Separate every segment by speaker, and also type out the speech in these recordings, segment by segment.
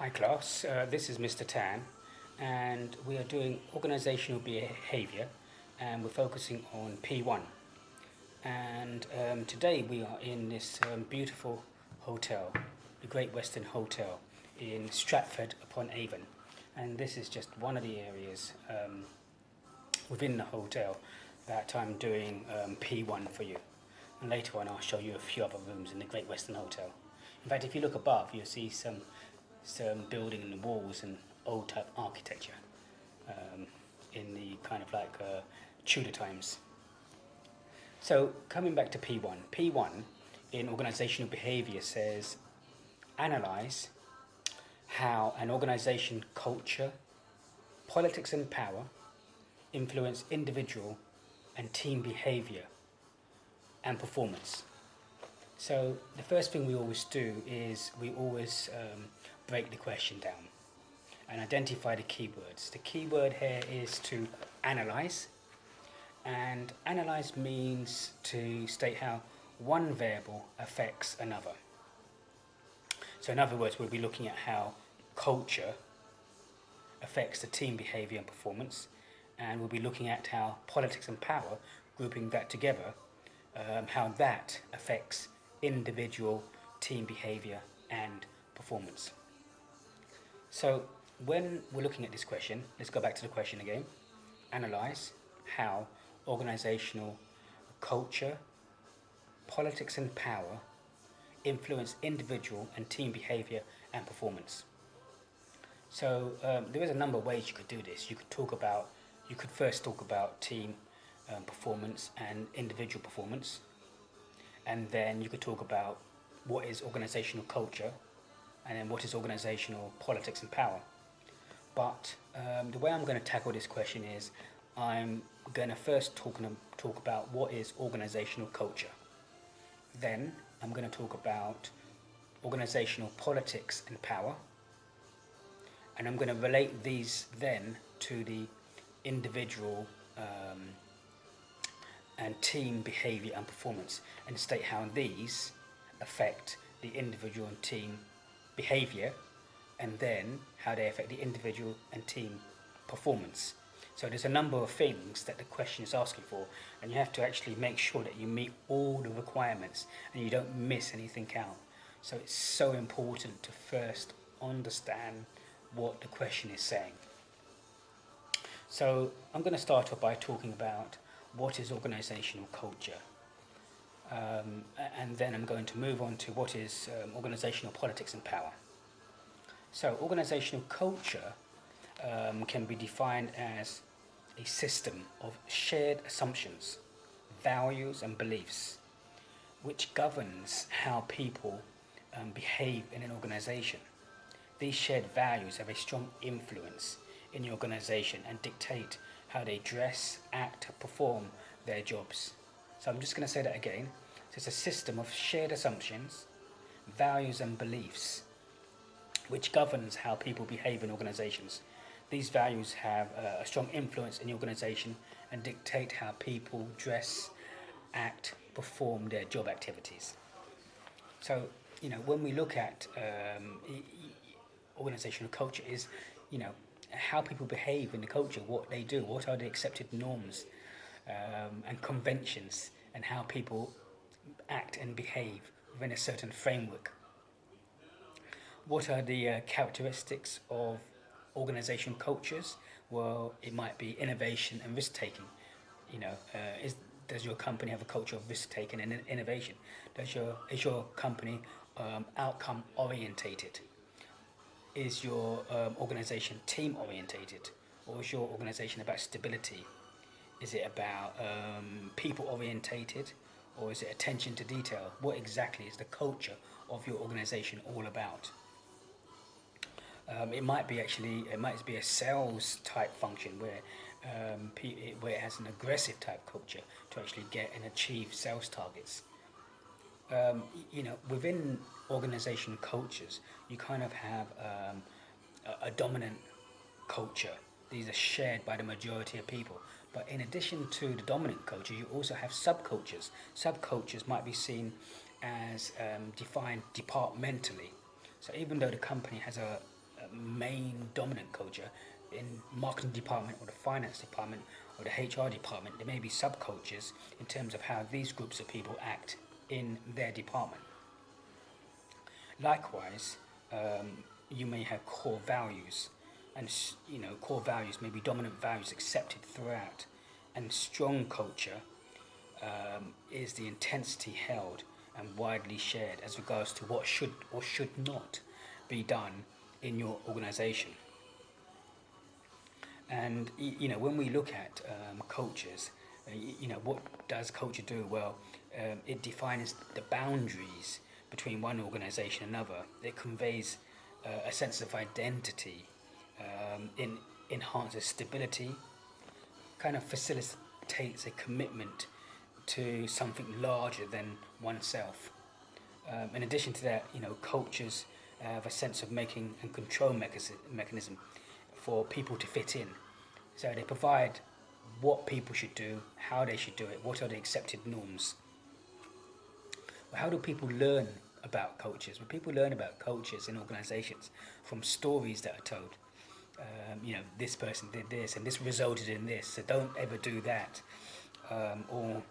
Speaker 1: Hi class, this is Mr. Tan and we are doing organizational behavior and we're focusing on P1 and today we are in this beautiful hotel, the Great Western Hotel in Stratford upon Avon, and this is just one of the areas within the hotel that I'm doing P1 for you, and later on I'll show you a few other rooms in the Great Western Hotel. In fact, if you look above, you'll see some building in the walls and old type architecture in the kind of like Tudor times. So coming back to P1, P1 in organizational behavior says analyze how an organization culture, politics and power influence individual and team behavior and performance. So the first thing we always do is we always break the question down and identify the keywords. The keyword here is to analyze, and analyze means to state how one variable affects another. So in other words, we'll be looking at how culture affects the team behavior and performance, and we'll be looking at how politics and power, grouping that together, how that affects individual team behavior and performance. So when we're looking at this question, let's go back to the question again. Analyze how organizational culture, politics and power influence individual and team behavior and performance. So there is a number of ways you could do this. You could first talk about team performance and individual performance, and then you could talk about what is organizational culture, and then what is organizational politics and power. But the way I'm going to tackle this question is I'm going to first talk about what is organizational culture. Then I'm going to talk about organizational politics and power, and I'm going to relate these then to the individual and team behavior and performance, and state how these affect the individual and team behavior, and then how they affect the individual and team performance. So there's a number of things that the question is asking for, and you have to actually make sure that you meet all the requirements and you don't miss anything out. So it's so important to first understand what the question is saying. So I'm going to start off by talking about what is organizational culture. And then I'm going to move on to what is organizational politics and power. So organizational culture can be defined as a system of shared assumptions, values and beliefs, which governs how people behave in an organization. These shared values have a strong influence in the organization and dictate how they dress, act, perform their jobs. So I'm just going to say that again. So it's a system of shared assumptions, values and beliefs, which governs how people behave in organizations. These values have a strong influence in the organization and dictate how people dress, act, perform their job activities. So, when we look at organizational culture is, how people behave in the culture, what they do, what are the accepted norms and conventions, and how people act and behave within a certain framework. What are the characteristics of organizational cultures? Well, it might be innovation and risk-taking. Does your company have a culture of risk-taking and innovation? Is your company outcome-orientated? Is your organization team-orientated? Or is your organization about stability? Is it about people-orientated? Or is it attention to detail? What exactly is the culture of your organization all about? It might be a sales type function where it has an aggressive type culture to actually get and achieve sales targets. Within organization cultures, you kind of have a dominant culture. These are shared by the majority of people. But in addition to the dominant culture, you also have subcultures. Subcultures might be seen as defined departmentally. So even though the company has a main dominant culture. In marketing department or the finance department or the HR department, there may be subcultures in terms of how these groups of people act in their department. Likewise, you may have core values, and core values may be dominant values accepted throughout, and strong culture is the intensity held and widely shared as regards to what should or should not be done in your organisation. And when we look at cultures, what does culture do? Well, it defines the boundaries between one organisation and another. It conveys a sense of identity, enhances stability, kind of facilitates a commitment to something larger than oneself. In addition to that, cultures have a sense of making and control mechanism for people to fit in. So they provide what people should do, how they should do it, what are the accepted norms. Well, how do people learn about cultures? Well, people learn about cultures in organisations from stories that are told. This person did this and this resulted in this, so don't ever do that. Or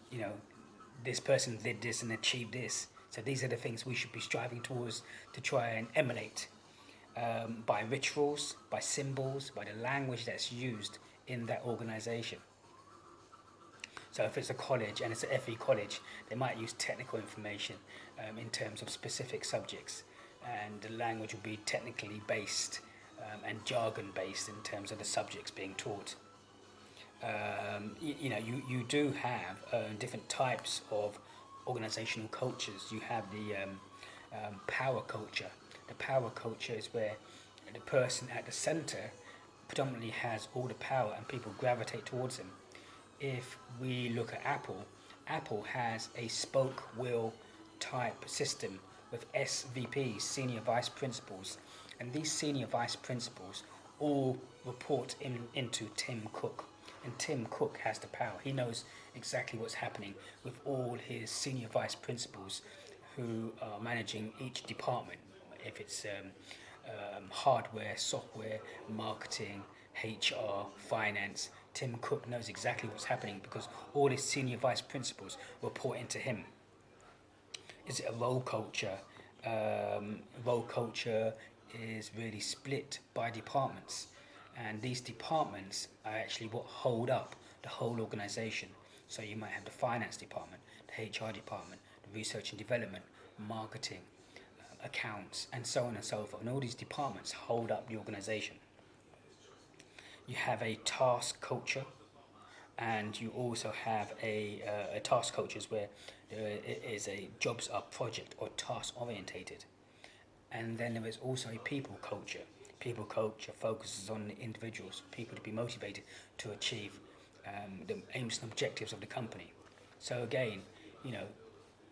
Speaker 1: this person did this and achieved this, so these are the things we should be striving towards to try and emulate. By rituals, by symbols, by the language that's used in that organisation. So if it's a college and it's an FE college, they might use technical information in terms of specific subjects, and the language will be technically based and jargon based in terms of the subjects being taught. You do have different types of organisational cultures. You have the power culture. The power culture is where the person at the centre predominantly has all the power and people gravitate towards him. If we look at Apple has a spoke wheel type system with SVPs, senior vice principals, and these senior vice principals all report into Tim Cook. And Tim Cook has the power. He knows exactly what's happening with all his senior vice principals who are managing each department. If it's hardware, software, marketing, HR, finance, Tim Cook knows exactly what's happening because all his senior vice principals report into him. Is it a role culture? Role culture is really split by departments, and these departments are actually what hold up the whole organisation. So you might have the finance department, the HR department, the research and development, marketing, accounts, and so on and so forth. And all these departments hold up the organisation. You have a task culture, and you also have a task culture where it is a jobs are project or task orientated. And then there is also a people culture. People culture focuses on the individuals, people to be motivated to achieve the aims and objectives of the company. So again,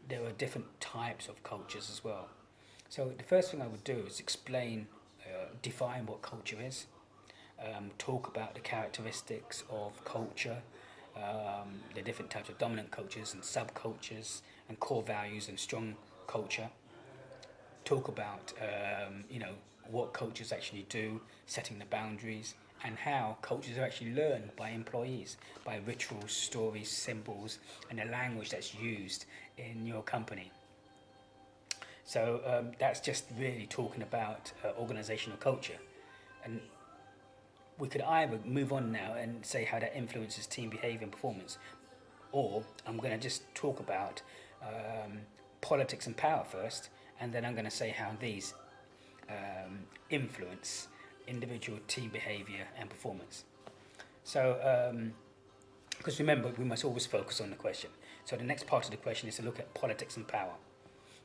Speaker 1: there are different types of cultures as well. So the first thing I would do is define what culture is, talk about the characteristics of culture, the different types of dominant cultures and subcultures and core values and strong culture. Talk about what cultures actually do, setting the boundaries, and how cultures are actually learned by employees, by rituals, stories, symbols, and the language that's used in your company. So that's just really talking about organisational culture. And we could either move on now and say how that influences team behaviour and performance, or I'm going to just talk about politics and power first, and then I'm going to say how these influence individual team behaviour and performance. So, because remember, we must always focus on the question. So the next part of the question is to look at politics and power,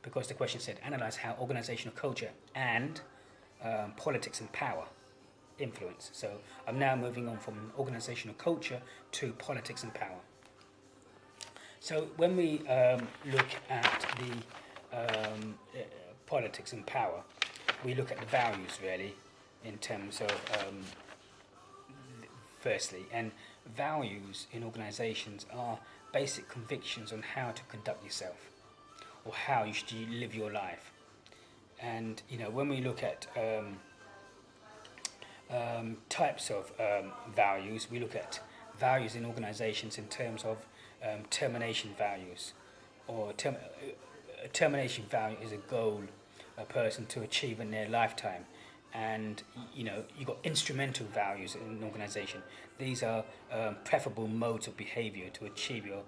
Speaker 1: because the question said, analyse how organisational culture and politics and power influence. So I'm now moving on from organisational culture to politics and power. So when we look at the politics and power, we look at the values really in terms of firstly, and values in organisations are basic convictions on how to conduct yourself or how you should live your life. And when we look at types of values. We look at values in organisations in terms of termination values, or a termination value is a goal a person to achieve in their lifetime. And you've got instrumental values in an organisation. These are preferable modes of behaviour to achieve your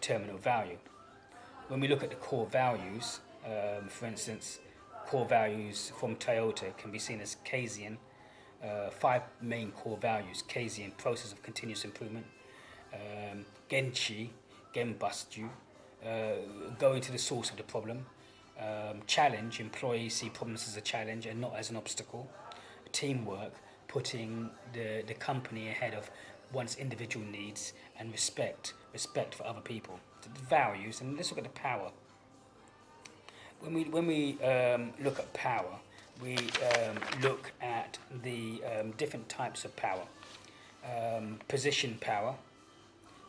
Speaker 1: terminal value. When we look at the core values, for instance, core values from Toyota can be seen as Kaizen. Five main core values: Kaizen, process of continuous improvement; Genchi, Genbustyu, going to the source of the problem; challenge, employees see problems as a challenge and not as an obstacle; teamwork, putting the company ahead of one's individual needs; and respect for other people. The values, and let's look at the power. When we look at power, we look at the different types of power. Position power.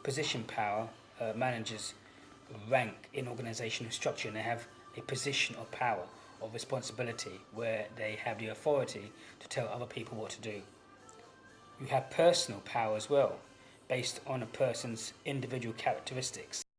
Speaker 1: Position power managers rank in organisational structure, and they have a position of power, of responsibility, where they have the authority to tell other people what to do. You have personal power as well, based on a person's individual characteristics.